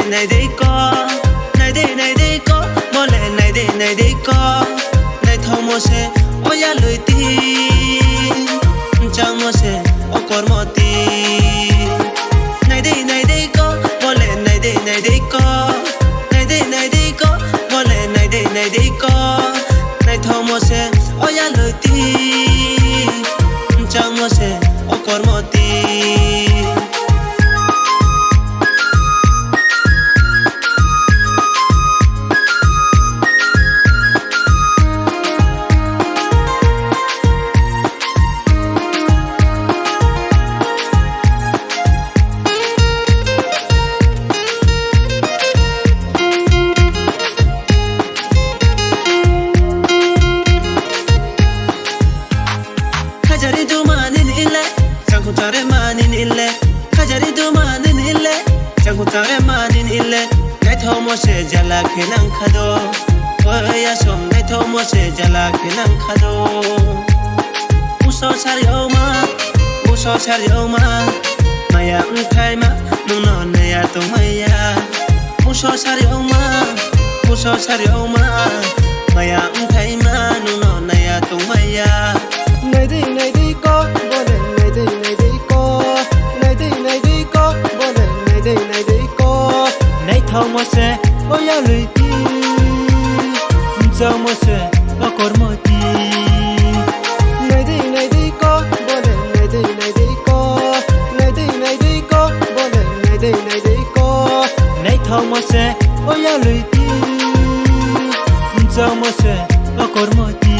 này đi có này đi có mò lệ này đi có này thâu mò se oya lười ti chẳng mò se o cor mò ti này đi có mò lệ này đi có này đi có mò lệ này đi có này thâu mò se oya lười ti chẳng mò se o cor mò ti Hajaridu manin ille, changutare manin ille. Hajaridu manin ille, changutare manin ille. Nai thomo se jala khenang khado, oya som nai thomo se jala khenang khado. Uso sariyo ma, maya unthai ma, nuno neya to maya. Uso sariyo ma, maya unthai ma, nuno neya to maya. Này đi có bố lệ này đi có này đi có bố lệ này đi có này thâu mò se oya lười ti chẳng mò se o cor mò ti này đi có bố lệ này đi có này đi có bố lệ này đi có này thâu mò se oya lười ti chẳng mò se o cor mò ti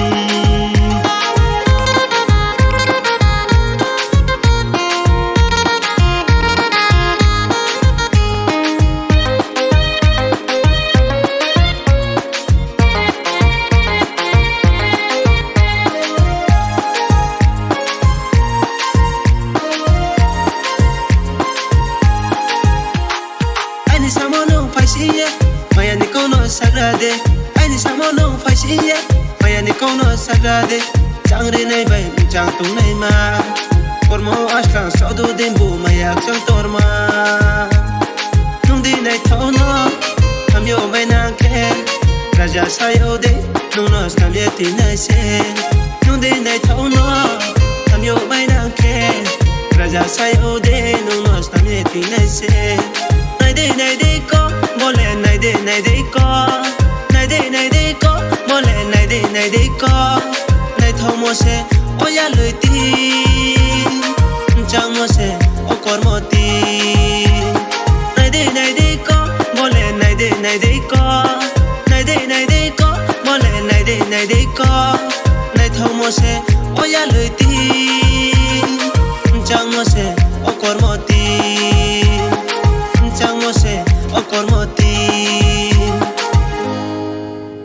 Ai ni samo no fai siya, maya ni kono sagrade. Ai ni samo no fai siya, maya ni kono sagrade. Chang re nei bai, chang tung nei ma. Kormo ashlan sodu dimbu maya chang torma. Nung di nei thau no, tham yo bai nang ke. Raja sayo de, nung no stam ye ti nei se. Nung di nei thau no, tham yo bai nang ke. Raja sayo de, nung no stam ye ti nei se. Này đi có mò lệ này đi có này đi có mò lệ này đi có này thâu mò se oya lười ti chẳng mò se o cor mò ti này đi có mò lệ này đi có này đi có mò lệ này đi có này thâu mò se oya lười ti chẳng mò se